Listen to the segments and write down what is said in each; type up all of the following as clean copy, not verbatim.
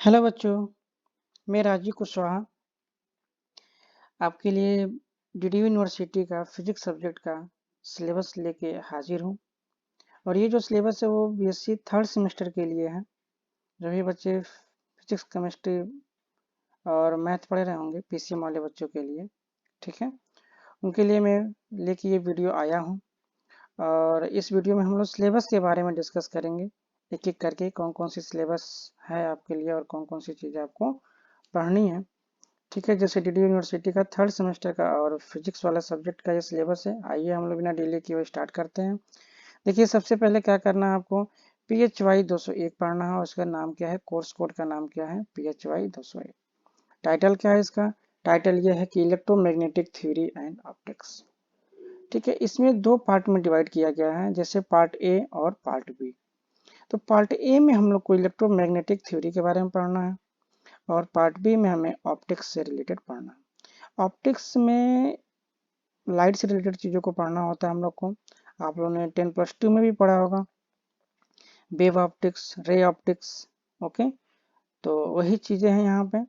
Hello बच्चों, मैं राजीव कुशवाहा आपके लिए डीडीयू यूनिवर्सिटी का फिजिक्स सब्जेक्ट का सिलेबस लेके हाजिर हूँ। और ये जो सिलेबस है वो बीएससी थर्ड सेमेस्टर के लिए है। जो भी बच्चे फिजिक्स केमिस्ट्री और मैथ पढ़े रहे होंगे पीसीएम वाले बच्चों के लिए, ठीक है, उनके लिए मैं लेके ये वीडियो आया हूँ। और इस वीडियो में हम लोग सिलेबस के बारे में डिस्कस करेंगे, एक एक करके कौन कौन सी सिलेबस है आपके लिए और कौन कौन सी चीज़ें आपको पढ़नी है। ठीक है, जैसे डीडी यूनिवर्सिटी का थर्ड सेमेस्टर का और फिजिक्स वाला सब्जेक्ट का ये सिलेबस है। आइए हम लोग बिना डिले किए हुए स्टार्ट करते हैं। देखिए, सबसे पहले क्या करना है आपको, PHY 201 पढ़ना है और उसका नाम क्या है, कोर्स कोड का नाम क्या है, PHY 201। टाइटल क्या है इसका, टाइटल ये है कि इलेक्ट्रोमैग्नेटिक थ्योरी एंड ऑप्टिक्स। ठीक है, इसमें दो पार्ट में डिवाइड किया गया है, जैसे पार्ट ए और पार्ट बी। तो पार्ट ए में हम लोग को इलेक्ट्रोमैग्नेटिक थ्योरी के बारे में पढ़ना है और पार्ट बी में हमें ऑप्टिक्स से रिलेटेड पढ़ना है। ऑप्टिक्स में लाइट से रिलेटेड चीज़ों को पढ़ना होता है हम लोग को। आप लोगों ने 10+2 में भी पढ़ा होगा, wave optics, ray optics. Okay, तो वही चीज़ें हैं यहाँ पे।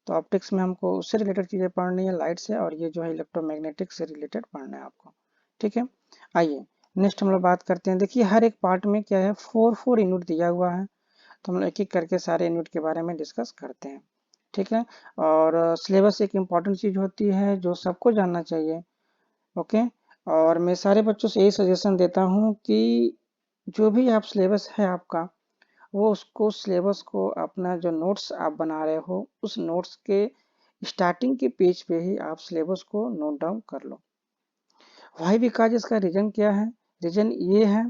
तो ऑप्टिक्स में हमको उससे रिलेटेड चीज़ें पढ़नी है, लाइट से, और ये जो है इलेक्ट्रोमैग्नेटिक से रिलेटेड पढ़ना है आपको। ठीक है, आइए नेक्स्ट हम लोग बात करते हैं। देखिए, हर एक पार्ट में क्या है, 4 यूनिट दिया हुआ है। तो हम लोग एक एक करके सारे यूनिट के बारे में डिस्कस करते हैं। ठीक है, और सिलेबस एक इम्पॉर्टेंट चीज़ होती है जो सबको जानना चाहिए। ओके, और मैं सारे बच्चों से यही सजेशन देता हूँ कि जो भी आप सिलेबस है आपका, वो उसको सिलेबस को अपना जो नोट्स आप बना रहे हो उस नोट्स के स्टार्टिंग के पेज पे ही आप सिलेबस को नोट डाउन कर लो। वाई बिकॉज इसका रीजन क्या है, रीजन ये है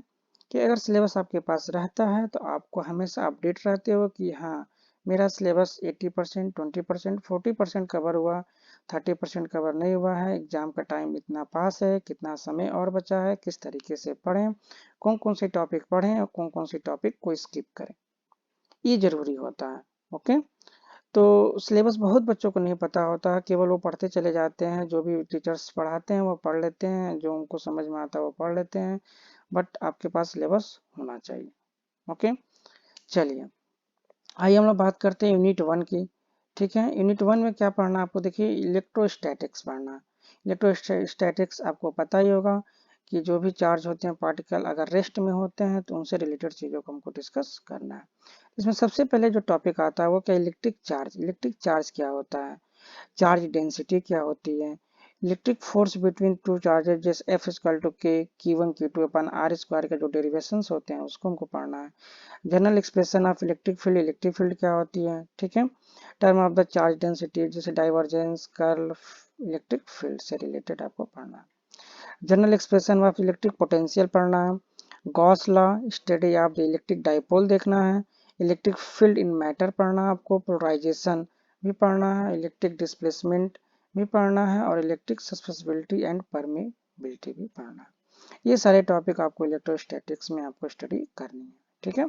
कि अगर सिलेबस आपके पास रहता है तो आपको हमेशा अपडेट रहते हो कि हाँ, मेरा सिलेबस 80%, 20%, 40% कवर हुआ, 30% कवर नहीं हुआ है, एग्जाम का टाइम इतना पास है, कितना समय और बचा है, किस तरीके से पढ़ें, कौन कौन से टॉपिक पढ़ें और कौन कौन से टॉपिक को स्किप करें, ये जरूरी होता है। ओके, तो सिलेबस बहुत बच्चों को नहीं पता होता है, केवल वो पढ़ते चले जाते हैं, जो भी टीचर्स पढ़ाते हैं वो पढ़ लेते हैं, जो उनको समझ में आता है वो पढ़ लेते हैं, बट आपके पास सिलेबस होना चाहिए। ओके, चलिए आइए हम लोग बात करते हैं यूनिट 1 की। ठीक है, यूनिट 1 में क्या पढ़ना है आपको, देखिए इलेक्ट्रोस्टैटिक्स पढ़ना है। इलेक्ट्रोस्टैटिक्स आपको पता ही होगा कि जो भी चार्ज होते हैं पार्टिकल अगर रेस्ट में होते हैं तो उनसे रिलेटेड चीज़ों को हमको डिस्कस करना है। इसमें सबसे पहले जो टॉपिक आता है वो क्या, इलेक्ट्रिक चार्ज। इलेक्ट्रिक चार्ज क्या होता है, चार्ज डेंसिटी क्या होती है, electric force between two charges जैसे F इक्वल टू के Q1 Q2 अपन R स्क्वायर के जो डेरिवेशंस होते हैं उसको हमको पढ़ना है। General expression of electric field, electric field क्या होती है, ठीक है, term of the charge density जैसे डाइवर्जेंस, कर्ल, इलेक्ट्रिक फील्ड से रिलेटेड आपको पढ़ना है। General expression of electric potential पढ़ना है। Gauss law, study of the electric dipole देखना है। इलेक्ट्रिक फील्ड इन मैटर पढ़ना है आपको, पोलराइजेशन भी पढ़ना है, इलेक्ट्रिक डिस्प्लेसमेंट भी पढ़ना है और इलेक्ट्रिक सस्पेसिबिलिटी एंड परमेबिलिटी भी पढ़ना है। ये सारे टॉपिक आपको इलेक्ट्रोस्टैटिक्स में आपको स्टडी करनी है। ठीक है,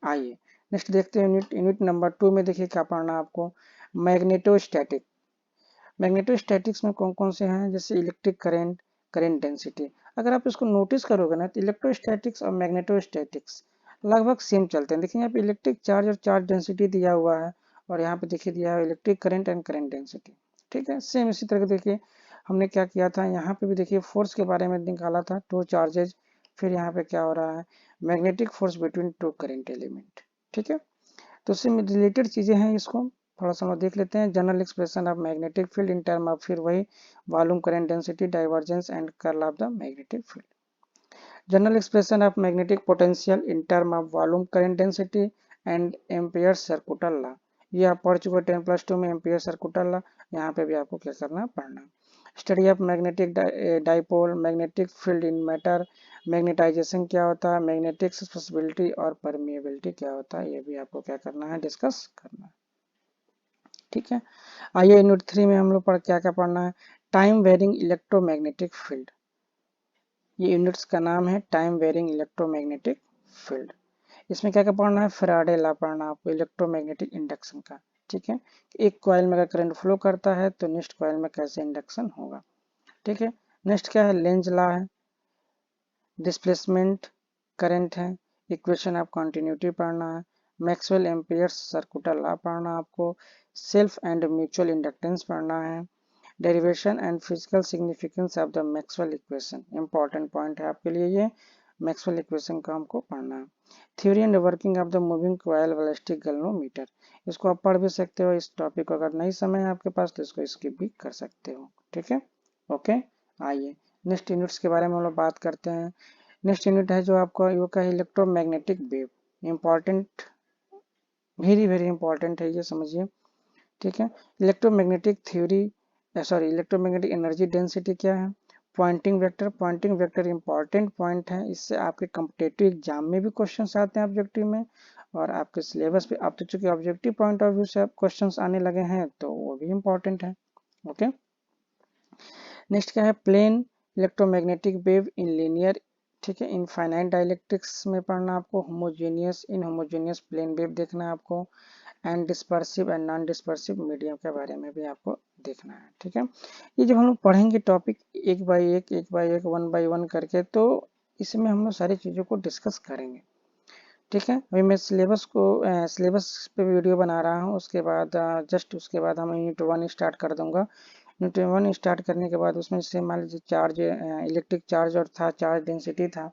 आइए नेक्स्ट देखते हैं यूनिट यूनिट नंबर 2 में। देखिए क्या पढ़ना है आपको, मैग्नेटोस्टैटिक। मैग्नेटोस्टैटिक्स में कौन कौन से हैं, जैसे इलेक्ट्रिक करंट, करंट डेंसिटी। अगर आप इसको नोटिस करोगे ना तो इलेक्ट्रोस्टैटिक्स और मैग्नेटोस्टैटिक्स लगभग सेम चलते हैं। देखिए यहाँ पे इलेक्ट्रिक चार्ज और चार्ज डेंसिटी दिया हुआ है और यहाँ पे देखिए दिया है electric current and current density. ठीक है, सेम इसी तरह देखिए हमने क्या किया था, यहाँ पे भी देखिए फोर्स के बारे में निकाला था, टू चार्जेज। फिर यहाँ पे क्या हो रहा है, magnetic force between to current element. ठीक है, तो उससे रिलेटेड चीजें हैं, इसको थोड़ा सा हम देख लेते हैं। General expression of magnetic field in term of, फिर वही volume, current density, divergence and curl of the magnetic field. General expression of magnetic potential in term of volume, current density and ampere सर्कुटल law. ये आप पढ़ चुके 10+2 में, ampere सर्कुटल law. यहाँ पे भी आपको क्या करना, पढ़ना। Study of magnetic dipole, magnetic field in matter, magnetisation क्या होता है, मैग्नेटिक सस्पेसिबिलिटी और परमिएबिलिटी क्या होता है, ये भी आपको क्या करना है, डिस्कस करना है। ठीक है, आइए यूनिट 3 में हम लोग पर क्या क्या पढ़ना है, टाइम वेरिंग इलेक्ट्रोमैग्नेटिक फील्ड। ये यूनिट्स का नाम है टाइम वेरिंग इलेक्ट्रोमैग्नेटिक फील्ड। इसमें क्या क्या पढ़ना है, फैराडे लॉ पढ़ना आपको इलेक्ट्रोमैग्नेटिक इंडक्शन का। ठीक है, एक कॉइल में अगर करंट फ्लो करता है तो नेक्स्ट कॉइल में कैसे इंडक्शन होगा। ठीक है, नेक्स्ट क्या है, लेंज लॉ है, डिस्प्लेसमेंट करंट है, इक्वेशन ऑफ कंटिन्यूटी पढ़ना है, मैक्सवेल एम्पियर्स सर्कुलर लॉ पढ़ना आपको, सेल्फ एंड म्यूचुअल इंडक्टेंस पढ़ना है, derivation and physical significance of the Maxwell equation, important point है आपके लिए ये, मैक्सवेल इक्वेशन का हमको पढ़ना है। Theory and working of the moving coil ballistic galvanometer, इसको आप पढ़ भी सकते हो। इस टॉपिक को अगर नहीं समय है आपके पास तो इसको स्किप भी कर सकते हो, ठीक है। ओके, आइए नेक्स्ट यूनिट्स के बारे में हम लोग बात करते हैं। नेक्स्ट यूनिट है जो आपका वो का electromagnetic wave, important, very very important है ये, समझिए, ठीक है। Electromagnetic theory, sorry electromagnetic energy density क्या है, Poynting vector, Poynting vector important point है, इससे आपके कॉम्पिटिटिव एग्जाम में भी क्वेश्चंस आते हैं ऑब्जेक्टिव में, और आपके सिलेबस पे अब तो चूंकि ऑब्जेक्टिव पॉइंट ऑफ व्यू से क्वेश्चंस आने लगे हैं तो वो भी इंपॉर्टेंट है। ओके, नेक्स्ट क्या है, plane electromagnetic wave in linear, ठीक है, इनफाइनाइट डाइलेक्ट्रिक्स में पढ़ना आपको, homogeneous inhomogeneous plane wave देखना है आपको, and dispersive and non dispersive medium के बारे में भी आपको देखना है, ठीक है। ये जब हम लोग पढ़ेंगे टॉपिक एक बाय एक वन बाय वन करके, तो इसमें हम लोग सारी चीज़ों को डिस्कस करेंगे, ठीक है। अभी मैं सिलेबस पे वीडियो बना रहा हूँ, उसके बाद जस्ट उसके बाद हम यूनिट 1 स्टार्ट कर दूंगा। यूनिट 1 स्टार्ट करने के बाद उसमें से मान लीजिए चार्ज, इलेक्ट्रिक चार्ज और था, चार्ज डेंसिटी था,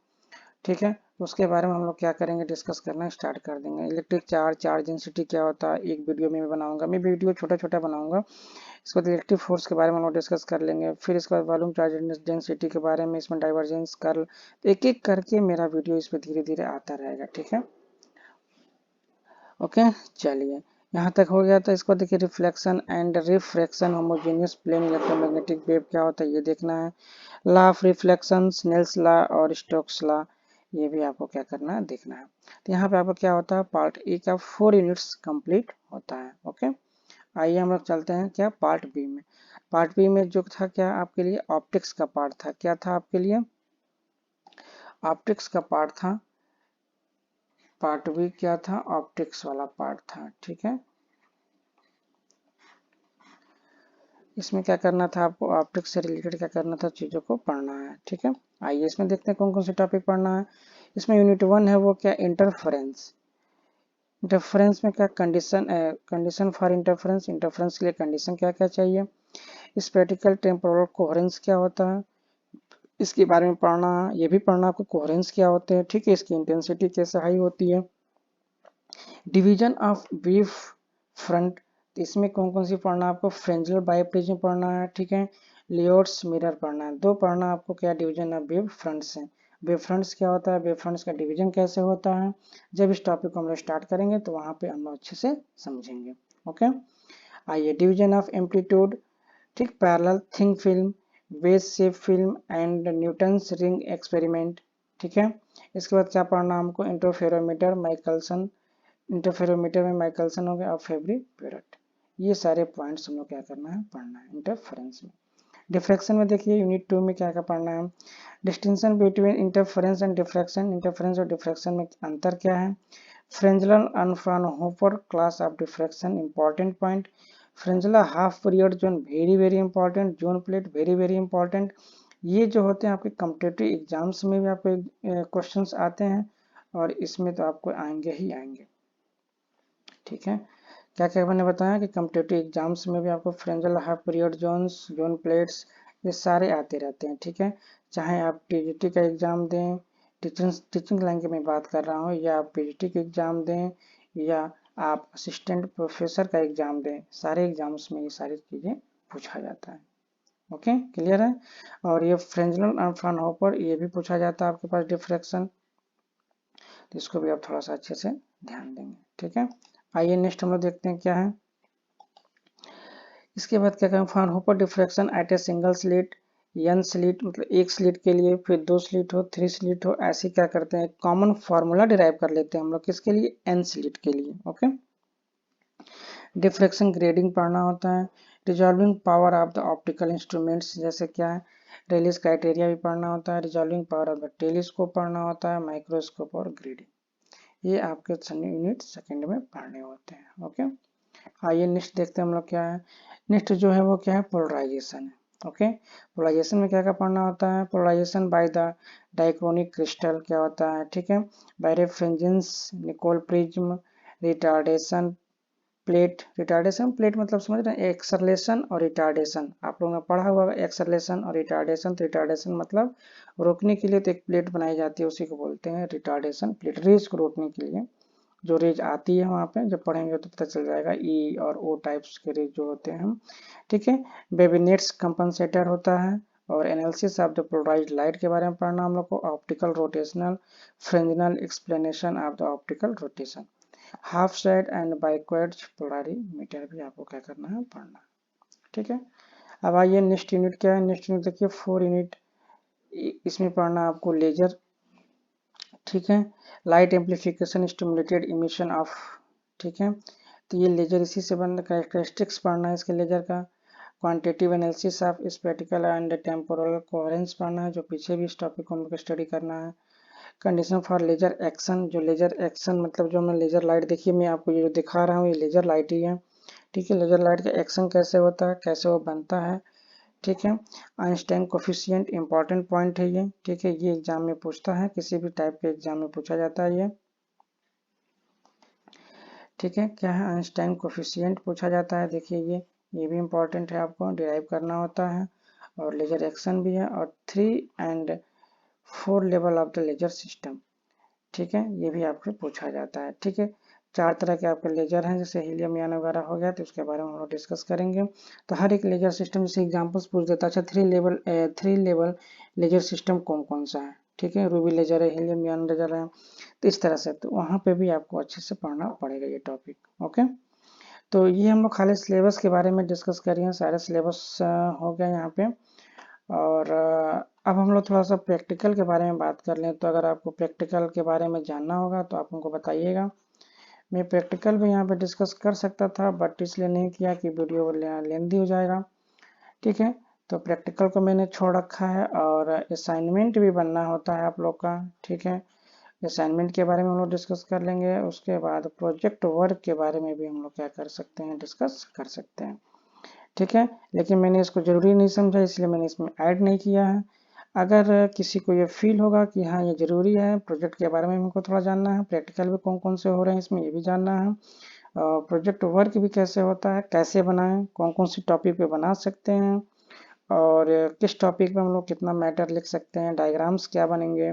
ठीक है। उसके बारे में हम लोग क्या करेंगे, डिस्कस करना स्टार्ट कर देंगे। इलेक्ट्रिक चार्ज, चार्ज डेंसिटी क्या होता है, एक वीडियो में बनाऊंगा, मैं वीडियो छोटा छोटा बनाऊंगा। इसके बाद इलेक्ट्रिक फोर्स के बारे में हम लोग डिस्कस कर लेंगे, फिर इसके बाद वॉल्यूम चार्ज डेंसिटी के बारे में, इसमें डाइवर्जेंस कर्ल, एक एक करके मेरा वीडियो इस पर धीरे धीरे आता रहेगा, ठीक है। ओके, चलिए यहाँ तक हो गया। तो इसको देखिए, reflection and refraction homogeneous plane electromagnetic wave क्या होता है ये देखना है। Law of reflection, Snell's law और स्टोक्स लॉ, ये भी आपको क्या करना है, देखना है। तो यहाँ पे आपको क्या होता है, पार्ट ए का 4 यूनिट्स कंप्लीट होता है। ओके, आइए हम लोग चलते हैं क्या पार्ट बी में। पार्ट बी में जो था क्या आपके लिए, ऑप्टिक्स का पार्ट था, क्या था आपके लिए, ऑप्टिक्स का पार्ट था। पार्ट बी क्या था, ऑप्टिक्स वाला पार्ट था, ठीक है। इसमें क्या करना था आपको, ऑप्टिक्स से रिलेटेड क्या करना था, चीज़ों को पढ़ना है, ठीक है। आइए इसमें देखते हैं कौन कौन से टॉपिक पढ़ना है। इसमें यूनिट 1 है वो क्या, इंटरफेरेंस। इंटरफेरेंस में क्या condition, condition for interference, interference के लिए कंडीशन क्या क्या चाहिए, स्पेटिकल टेम्पोरल कोहेरेंस क्या होता है, इसके बारे में पढ़ना है। ये भी पढ़ना आपको, कोहेरेंस क्या होते हैं, ठीक है, इसकी इंटेंसिटी कैसे हाई होती है, डिवीजन ऑफ वेव फ्रंट, तो इसमें कौन कौन सी पढ़ना है आपको, फ्रेंजल बाइप्रिज्म पढ़ना है, ठीक है, लियोट्स मिरर पढ़ना है। दो पढ़ना आपको क्या, डिवीजन ऑफ वेव फ्रंट्स है। वेव फ्रंट्स क्या होता है, वेव फ्रंट्स का डिवीजन कैसे होता है, जब इस टॉपिक को हम लोग स्टार्ट करेंगे तो वहां पे हम लोग अच्छे से समझेंगे। ओके, आइए डिवीजन ऑफ एम्पलीट्यूड, ठीक, parallel thin film, veg shape film and Newton's ring experiment, ठीक है। इसके बाद क्या पढ़ना हमको, इंटरफेरोमीटर, माइकलसन, इंटरफेरोमीटर में माइकलसन हो गया और फेब्री प्योरेट, ये सारे पॉइंट्स हम लोग क्या करना है, पढ़ना है इंटरफेरेंस में। डिफ्रैक्शन में देखिए यूनिट 2 में क्या क्या पढ़ना है, distinction between interference and diffraction, interference और डिफ्रैक्शन में अंतर क्या है, Fresnel and Fraunhofer class of diffraction, important point, Fresnel half period zone, very very important, zone plate very very important. ये जो होते हैं आपके कॉम्पिटिटिव एग्जाम्स में भी आपके क्वेश्चंस आते हैं, और इसमें तो आपको आएंगे ही आएंगे, ठीक है। क्या क्या मैंने बताया कि कॉम्पिटिटिव एग्जाम्स में भी आपको Fresnel half period zones, zone plates, ये सारे आते रहते हैं, ठीक है। चाहे आप टीजीटी का एग्जाम दें, टीचिंग लाइन की मैं बात कर रहा हूँ, या आप पीजीटी का एग्जाम दें, या आप असिस्टेंट प्रोफेसर का एग्जाम दें, सारे एग्जाम्स में ये सारी चीज़ें पूछा जाता है। ओके, क्लियर है। और ये फ्रेंजल और फ्राउनहोफर ये भी पूछा जाता है आपके पास डिफ्रैक्शन, तो इसको भी आप थोड़ा सा अच्छे से ध्यान देंगे, ठीक है। आइए नेक्स्ट हम लोग देखते हैं क्या है। इसके बाद क्या करें, Fraunhofer diffraction at a single slit, N slit मतलब एक स्लिट के लिए, फिर 2 स्लिट हो, 3 स्लिट हो, ऐसे क्या करते हैं, कॉमन फार्मूला डिराइव कर लेते हैं हम लोग, किसके लिए, एन स्लिट के लिए। ओके, डिफ्रैक्शन ग्रेडिंग पढ़ना होता है, resolving power of the optical instruments, जैसे क्या है, रेलिस क्राइटेरिया भी पढ़ना होता है, resolving power of the telescope पढ़ना होता है, माइक्रोस्कोप और ग्रेडिंग, ये आपके यूनिट सेकंड में पढ़ने होते हैं। ओके, आइए नेक्स्ट देखते हैं हम लोग क्या है। नेक्स्ट जो है वो क्या है, पोलराइजेशन है। ओके, पोलराइजेशन में क्या क्या पढ़ना होता है, polarization by the dichroic crystal क्या होता है, ठीक है, birefringence, Nicol prism, retardation plate मतलब समझ रहे हैं, एक्सरलेशन और रिटार्डेशन आप लोगों ने पढ़ा हुआ है, एक्सरलेशन और रिटार्डेशन। तो रिटार्डेशन मतलब रोकने के लिए तो एक प्लेट बनाई जाती है, उसी को बोलते हैं रिटार्डेशन प्लेट, रेज को रोकने के लिए जो रेज आती है वहाँ पे, जब पढ़ेंगे तो पता चल जाएगा ई और ओ टाइप्स के रेज जो होते हैं, ठीक है। बेबिनेट्स कंपनसेटर होता है, और analysis of the polarized light के बारे में पढ़ना हम लोग को, optical rotational Fresnel explanation of the optical rotation, half shade and biquartz polarimeter भी आपको क्या करना है, पढ़ना, ठीक है। अब आइए नेक्स्ट यूनिट क्या है, नेक्स्ट यूनिट देखिए 4 यूनिट, इसमें पढ़ना आपको लेजर, ठीक है। Light amplification stimulated emission of, ठीक है। तो ये लेजर इसी से बन, कैरेक्टरिस्टिक्स पढ़ना है इसके लेजर का, quantitative analysis of spectacled and temporal coherence पढ़ना है, जो पीछे भी इस टॉपिक को हम लोग स्टडी करना है। कंडीशन फॉर लेजर एक्शन, जो लेजर एक्शन मतलब जो मैं लेजर लाइट, देखिए मैं आपको ये जो दिखा रहा हूँ ये लेजर लाइट ही है, ठीक है। लेजर लाइट का एक्शन कैसे होता है, कैसे वो बनता है, ठीक है। आइंस्टाइन कोफिशिएंट इंपॉर्टेंट पॉइंट है ये, ठीक है, ये एग्जाम में पूछता है, किसी भी टाइप के एग्जाम में पूछा जाता है ये, ठीक है। क्या है, आइंस्टाइन कोफिशिएंट पूछा जाता है, देखिए ये भी इंपॉर्टेंट है, आपको डिराइव करना होता है। और लेजर एक्शन भी है, और 3 and 4 level of the laser system, ठीक है, ये भी आपसे पूछा जाता है, ठीक है। 4 तरह के आपके लेजर हैं, जैसे हीलियम यान वगैरह हो गया, तो उसके बारे में हम लोग डिस्कस करेंगे। तो हर एक लेजर सिस्टम जैसे एग्जांपल्स पूछ देता है, अच्छा 3 लेवल लेजर सिस्टम कौन कौन सा है, ठीक है, रूबी लेजर है, हीलियम यान लेजर है, तो इस तरह से, तो वहाँ पे भी आपको अच्छे से पढ़ना पड़ेगा ये टॉपिक, ओके। तो ये हम लोग खाली सिलेबस के बारे में डिस्कस कर रहे हैं, सारे सिलेबस हो गया यहाँ पे। और अब हम लोग थोड़ा सा प्रैक्टिकल के बारे में बात कर लें, तो अगर आपको प्रैक्टिकल के बारे में जानना होगा तो आप हमको बताइएगा। मैं प्रैक्टिकल भी यहाँ पे डिस्कस कर सकता था, बट इसलिए नहीं किया कि वीडियो लेंदी हो जाएगा, ठीक है। तो प्रैक्टिकल को मैंने छोड़ रखा है, और असाइनमेंट भी बनना होता है आप लोग का, ठीक है। असाइनमेंट के बारे में हम लोग डिस्कस कर लेंगे, उसके बाद प्रोजेक्ट वर्क के बारे में भी हम लोग क्या कर सकते हैं, डिस्कस कर सकते हैं, ठीक है। लेकिन मैंने इसको ज़रूरी नहीं समझा, इसलिए मैंने इसमें ऐड नहीं किया है। अगर किसी को ये फील होगा कि हाँ ये ज़रूरी है, प्रोजेक्ट के बारे में हमको थोड़ा जानना है, प्रैक्टिकल भी कौन कौन से हो रहे हैं इसमें ये भी जानना है, प्रोजेक्ट वर्क भी कैसे होता है, कैसे बनाएं, कौन कौन सी टॉपिक पे बना सकते हैं, और किस टॉपिक पे हम लोग कितना मैटर लिख सकते हैं, डायग्राम्स क्या बनेंगे,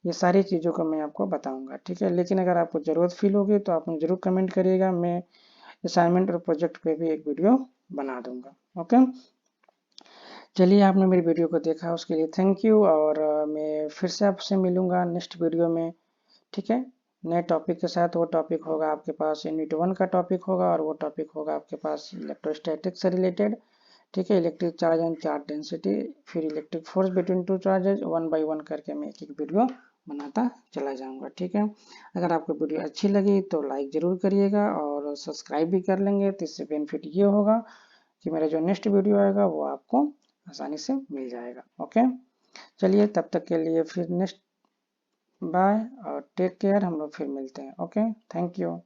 ये सारी चीज़ों को मैं आपको बताऊंगा, ठीक है। लेकिन अगर आपको ज़रूरत फील होगी तो आप ज़रूर कमेंट करिएगा, मैं असाइनमेंट और प्रोजेक्ट पे भी एक वीडियो बना दूंगा, ओके। चलिए, आपने मेरी वीडियो को देखा उसके लिए थैंक यू, और मैं फिर से आपसे मिलूंगा नेक्स्ट वीडियो में, ठीक है, नए टॉपिक के साथ। वो टॉपिक होगा आपके पास यूनिट 1 का टॉपिक होगा, और वो टॉपिक होगा आपके पास इलेक्ट्रोस्टैटिक से रिलेटेड, ठीक है, electric charge and charge density, फिर electric force between two charges, 1 by 1 करके मैं एक एक वीडियो बनाता चला जाऊंगा, ठीक है। अगर आपको वीडियो अच्छी लगी तो लाइक ज़रूर करिएगा, और सब्सक्राइब भी कर लेंगे, तो इससे बेनिफिट ये होगा कि मेरा जो नेक्स्ट वीडियो आएगा वो आपको आसानी से मिल जाएगा, ओके। चलिए, तब तक के लिए फिर नेक्स्ट बाय, और टेक केयर, हम लोग फिर मिलते हैं, ओके, थैंक यू।